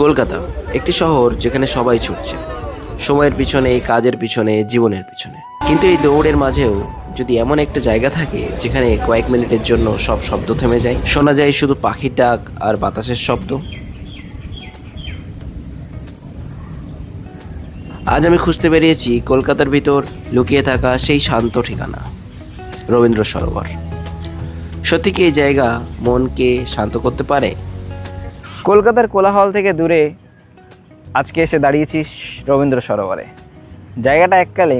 কলকাতা একটি শহর যেখানে সবাই ছুটছে সময়ের পিছনে, কাজের পিছনে, জীবনের পিছনে। কিন্তু এই দৌড়ের মাঝেও যদি এমন একটা জায়গা থাকে যেখানে কয়েক মিনিটের জন্য সব শব্দ থেমে যায়, শোনা যায় শুধু পাখির ডাক আর বাতাসের শব্দ। আজ আমি খুঁজতে বেরিয়েছি কলকাতার ভিতর লুকিয়ে থাকা সেই শান্ত ঠিকানা, রবীন্দ্র সরোবর। সত্যি কি এই জায়গা মনকে শান্ত করতে পারে? কলকাতার কোলাহল থেকে দূরে আজকে এসে দাঁড়িয়েছি রবীন্দ্র সরোবরে। জায়গাটা এককালে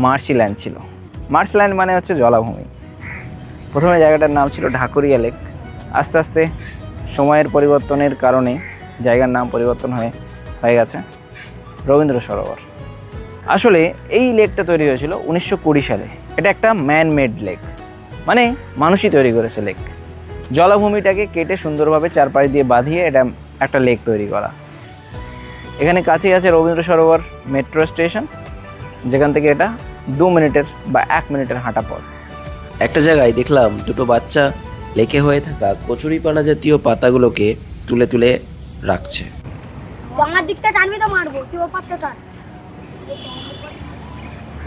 মার্শিল্যান্ড ছিল। মার্শিল্যান্ড মানে হচ্ছে জলাভূমি। প্রথমে জায়গাটার নাম ছিল ঢাকুরিয়া লেক। আস্তে আস্তে সময়ের পরিবর্তনের কারণে জায়গার নাম পরিবর্তন হয়ে গেছে রবীন্দ্র সরোবর। আসলে এই লেকটা তৈরি হয়েছিল 1920 সালে। এটা একটা ম্যান মেড লেক, মানে মানুষই তৈরি করেছে লেক। জলাভূমিটাকে কেটে সুন্দরভাবে চারপাশ দিয়ে বাঁধিয়ে এটা একটা লেক তৈরি করা। এখানে কাছেই আছে রবীন্দ্র সরোবর মেট্রো স্টেশন, যেখান থেকে এটা 2 মিনিটের বা 1 মিনিটের হাঁটা পথ। একটা জায়গায় দেখলাম দুটো বাচ্চা লেকে হয়ে থাকা কচুরিপানা জাতীয় পাতাগুলোকে তুলে তুলে রাখছে। আমার দিকটা টানবি তো মারবো, তুই ও পাতটা টান।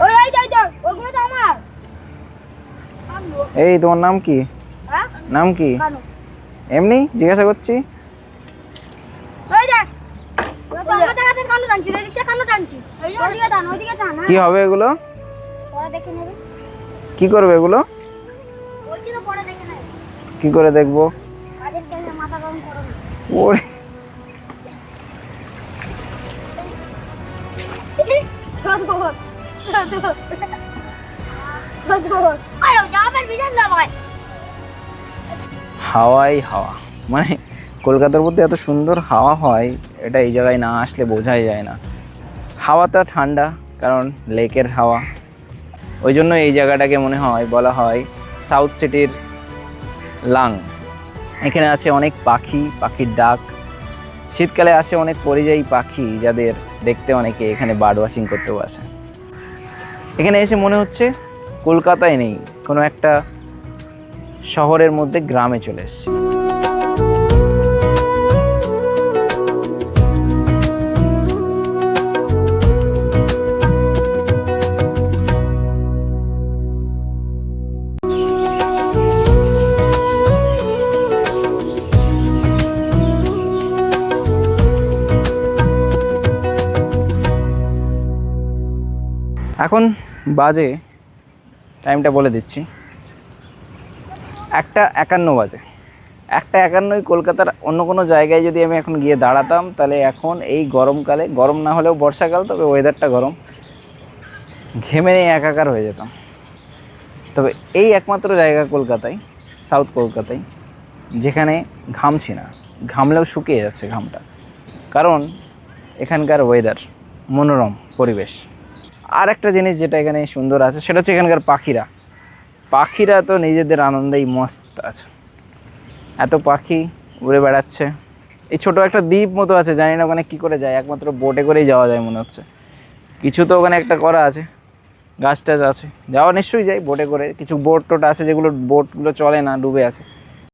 ওই ওই যাই যাই, ওগুলো তো আমার। এই তোমার নাম কি? হ্যাঁ? নাম কি? কানু। এমনি জিজ্ঞাসা করছি। ওই দেখ, ও তো আমাদের কাছে কানু টানছি, এদিকটা কানু টানছি। ওইদিকে টান, ওইদিকে টান। কি হবে এগুলো? পরে দেখে নেবে। কি করবে এগুলো? বলছি তো পরে দেখে নেবে। কি করে দেখবো? কাজের জন্য মাথা গরম করো না। ওরে সদবর, সদবর। সদবর। আরে যাবেন বিজান না ভাই। হাওয়াই হাওয়া, মানে কলকাতার মধ্যে এত সুন্দর হাওয়া হয় এটা এই জায়গায় না আসলে বোঝাই যায় না। হাওয়াটা ঠান্ডা, কারণ লেকের হাওয়া। ওই জন্য এই জায়গাটাকে মনে হয় বলা হয় সাউথ সিটির লাং। এখানে আছে অনেক পাখি, পাখির ডাক। শীতকালে আসে অনেক পরিযায়ী পাখি, যাদের দেখতে অনেকে এখানে বার্ড ওয়াচিং করতেও আসে। এখানে এসে মনে হচ্ছে কলকাতায় নেই, কোনো একটা শহরের মধ্যে গ্রামে চলে এসেছি। এখন বাজে, টাইমটা বলে দিচ্ছি, 1:51 বাজে। 1:51 কলকাতার অন্য কোনো জায়গায় যদি আমি এখন গিয়ে দাঁড়াতাম, তাহলে এখন এই গরমকালে, গরম না হলেও বর্ষাকাল, তবে ওয়েদারটা গরম, ঘেমে নিয়ে একাকার হয়ে যেতাম। তবে এই একমাত্র জায়গা কলকাতায়, সাউথ কলকাতায়, যেখানে ঘামছি না, ঘামলেও শুকিয়ে যাচ্ছে ঘামটা, কারণ এখানকার ওয়েদার মনোরম পরিবেশ। আর একটা জিনিস যেটা এখানে সুন্দর আছে, সেটা হচ্ছে এখানকার পাখিরা তো নিজেদের আনন্দেই মস্ত আছে। এত পাখি উড়ে বেড়াচ্ছে। এই ছোট একটা দ্বীপ মতো আছে, জানি না ওখানে কী করে যায়, একমাত্র বোটে করেই যাওয়া যায় মনে হচ্ছে। কিছু তো ওখানে একটা করা আছে, গাছ টাছ আছে, যাওয়া নিশ্চয়ই যায় বোটে করে। কিছু বোট টোট আছে যেগুলো বোটগুলো চলে না, ডুবে আছে।